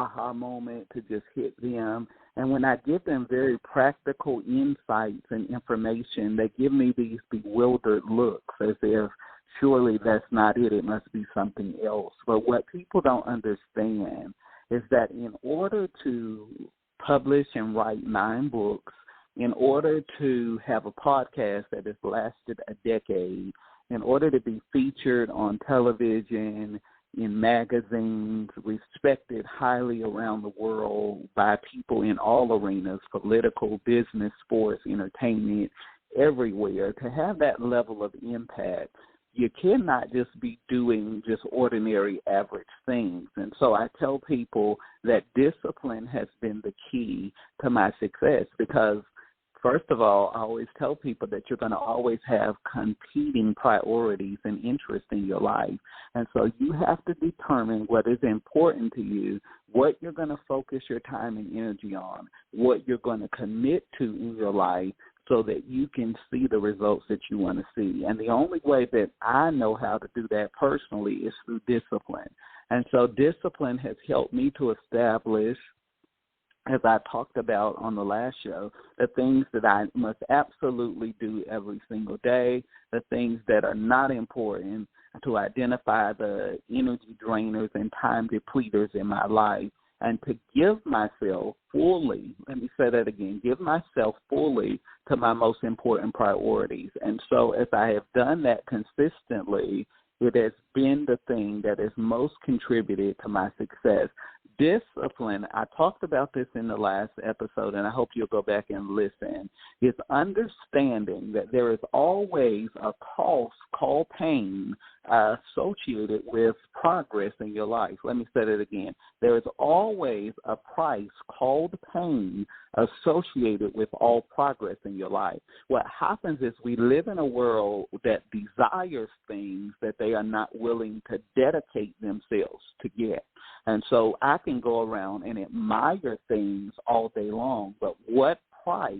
aha moment to just hit them. And when I give them very practical insights and information, they give me these bewildered looks as if surely that's not it. It must be something else. But what people don't understand is that in order to publish and write 9 books, in order to have a podcast that has lasted a decade, in order to be featured on television, in magazines, respected highly around the world by people in all arenas, political, business, sports, entertainment, everywhere, to have that level of impact, you cannot just be doing just ordinary average things. And so I tell people that discipline has been the key to my success because, first of all, I always tell people that you're going to always have competing priorities and interests in your life. And so you have to determine what is important to you, what you're going to focus your time and energy on, what you're going to commit to in your life so that you can see the results that you want to see. And the only way that I know how to do that personally is through discipline. And so discipline has helped me to establish, as I talked about on the last show, the things that I must absolutely do every single day, the things that are not important, to identify the energy drainers and time depleters in my life, and to give myself fully, let me say that again, give myself fully to my most important priorities. And so as I have done that consistently, it has been the thing that has most contributed to my success. Discipline, I talked about this in the last episode, and I hope you'll go back and listen, is understanding that there is always a cost called pain associated with progress in your life. Let me say that again. There is always a price called pain associated with all progress in your life. What happens is we live in a world that desires things that they are not willing to dedicate themselves to get. And so I can go around and admire things all day long, but what price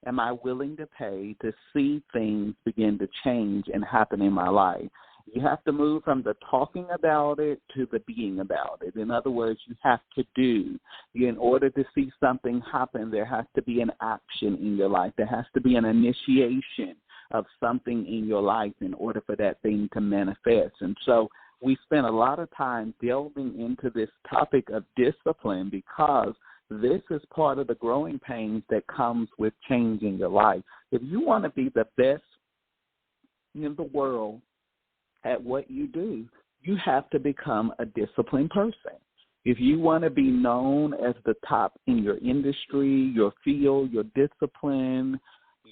am I willing to pay to see things begin to change and happen in my life? You have to move from the talking about it to the being about it. In other words, you have to do. In order to see something happen, there has to be an action in your life. There has to be an initiation of something in your life in order for that thing to manifest. And so we spend a lot of time delving into this topic of discipline because this is part of the growing pains that comes with changing your life. If you want to be the best in the world at what you do, you have to become a disciplined person. If you want to be known as the top in your industry, your field, your discipline,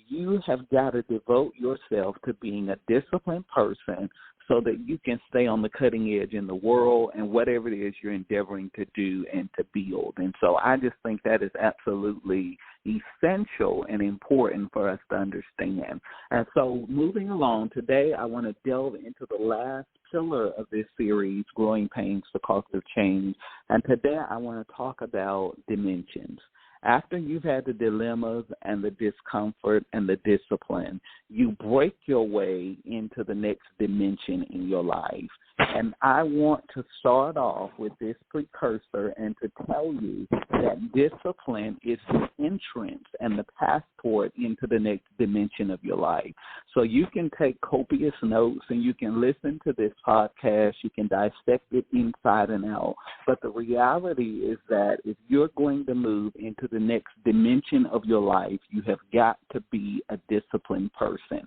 you have got to devote yourself to being a disciplined person so that you can stay on the cutting edge in the world and whatever it is you're endeavoring to do and to build. And so I just think that is absolutely essential and important for us to understand. And so moving along, today I want to delve into the last pillar of this series, Growing Pains, the Cost of Change. And today I want to talk about dimensions. After you've had the dilemmas and the discomfort and the discipline, you break your way into the next dimension in your life. And I want to start off with this precursor and to tell you that discipline is the entrance and the passport into the next dimension of your life. So you can take copious notes and you can listen to this podcast. You can dissect it inside and out. But the reality is that if you're going to move into the next dimension of your life, you have got to be a disciplined person.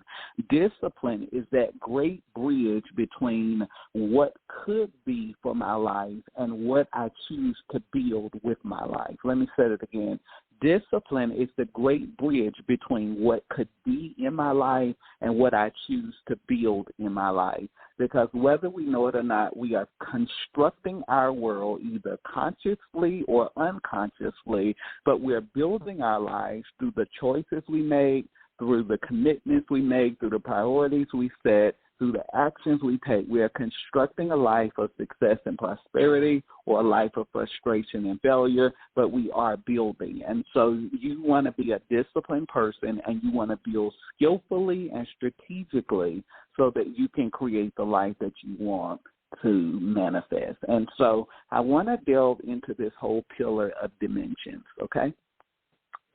Discipline is that great bridge between what could be for my life and what I choose to build with my life. Let me say it again. Discipline is the great bridge between what could be in my life and what I choose to build in my life. Because whether we know it or not, we are constructing our world either consciously or unconsciously, but we're building our lives through the choices we make, through the commitments we make, through the priorities we set, through the actions we take. We are constructing a life of success and prosperity or a life of frustration and failure, but we are building. And so you want to be a disciplined person and you want to build skillfully and strategically so that you can create the life that you want to manifest. And so I want to delve into this whole pillar of dimensions, okay?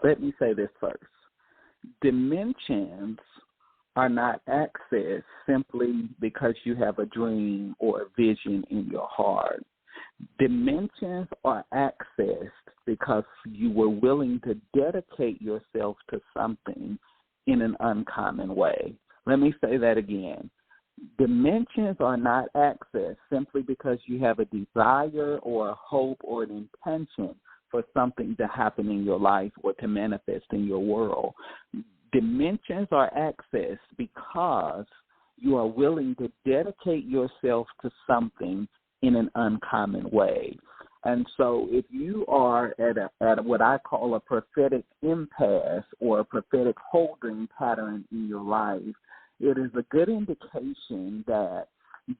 Let me say this first. Dimensions are not accessed simply because you have a dream or a vision in your heart. Dimensions are accessed because you were willing to dedicate yourself to something in an uncommon way. Let me say that again. Dimensions are not accessed simply because you have a desire or a hope or an intention for something to happen in your life or to manifest in your world. Dimensions are accessed because you are willing to dedicate yourself to something in an uncommon way. And so if you are at what I call a prophetic impasse or a prophetic holding pattern in your life, it is a good indication that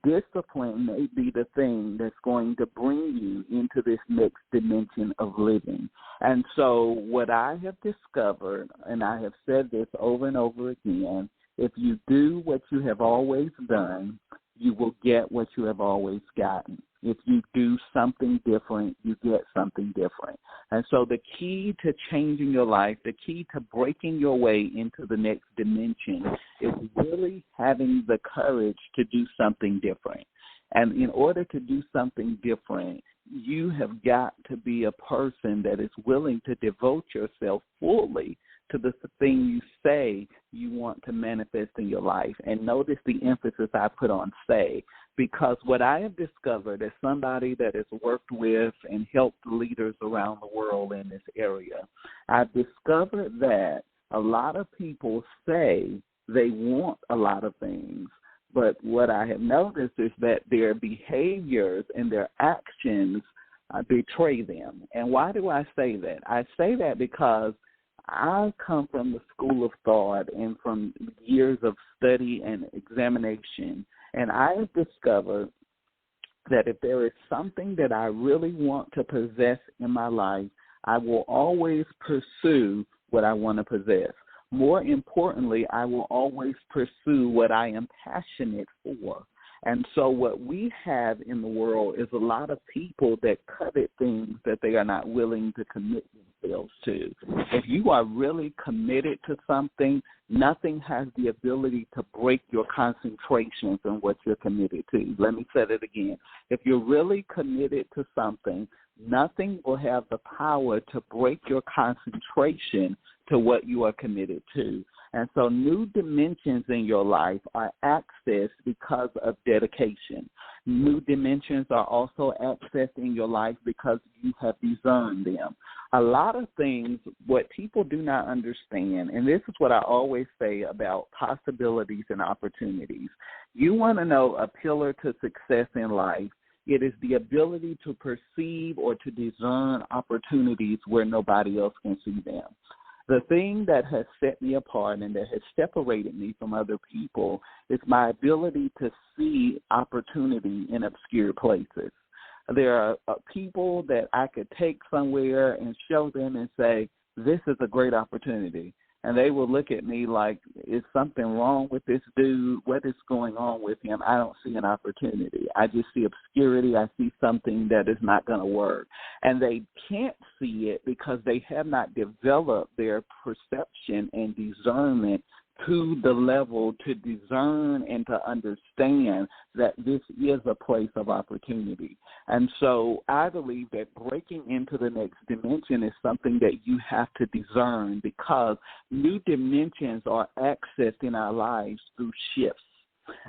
discipline may be the thing that's going to bring you into this next dimension of living. And so what I have discovered, and I have said this over and over again, if you do what you have always done, you will get what you have always gotten. If you do something different, you get something different. And so the key to changing your life, the key to breaking your way into the next dimension is really having the courage to do something different. And in order to do something different, you have got to be a person that is willing to devote yourself fully to the thing you say you want to manifest in your life. And notice the emphasis I put on say, because what I have discovered as somebody that has worked with and helped leaders around the world in this area, I've discovered that a lot of people say they want a lot of things, but what I have noticed is that their behaviors and their actions betray them. And why do I say that? I say that because I come from the school of thought and from years of study and examination, and I have discovered that if there is something that I really want to possess in my life, I will always pursue what I want to possess. More importantly, I will always pursue what I am passionate for. And so what we have in the world is a lot of people that covet things that they are not willing to commit themselves to. If you are really committed to something, nothing has the ability to break your concentration on what you're committed to. Let me say it again. If you're really committed to something, nothing will have the power to break your concentration to what you are committed to. And so new dimensions in your life are accessed because of dedication. New dimensions are also accessed in your life because you have discerned them. A lot of things, what people do not understand, and this is what I always say about possibilities and opportunities. You want to know a pillar to success in life. It is the ability to perceive or to discern opportunities where nobody else can see them. The thing that has set me apart and that has separated me from other people is my ability to see opportunity in obscure places. There are people that I could take somewhere and show them and say, this is a great opportunity. And they will look at me like, is something wrong with this dude? What is going on with him? I don't see an opportunity. I just see obscurity. I see something that is not going to work. And they can't see it because they have not developed their perception and discernment to the level to discern and to understand that this is a place of opportunity. And so I believe that breaking into the next dimension is something that you have to discern because new dimensions are accessed in our lives through shifts.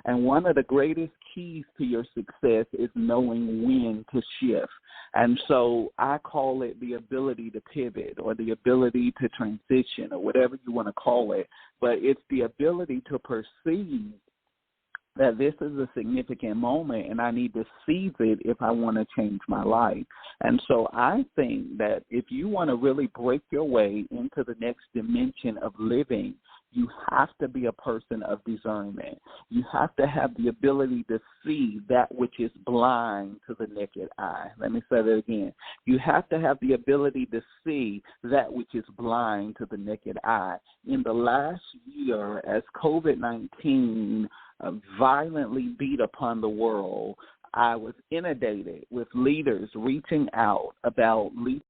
And one of the greatest keys to your success is knowing when to shift. And so I call it the ability to pivot or the ability to transition or whatever you want to call it. But it's the ability to perceive that this is a significant moment and I need to seize it if I want to change my life. And so I think that if you want to really break your way into the next dimension of living, you have to be a person of discernment. You have to have the ability to see that which is blind to the naked eye. Let me say that again. You have to have the ability to see that which is blind to the naked eye. In the last year, as COVID-19 violently beat upon the world, I was inundated with leaders reaching out about leadership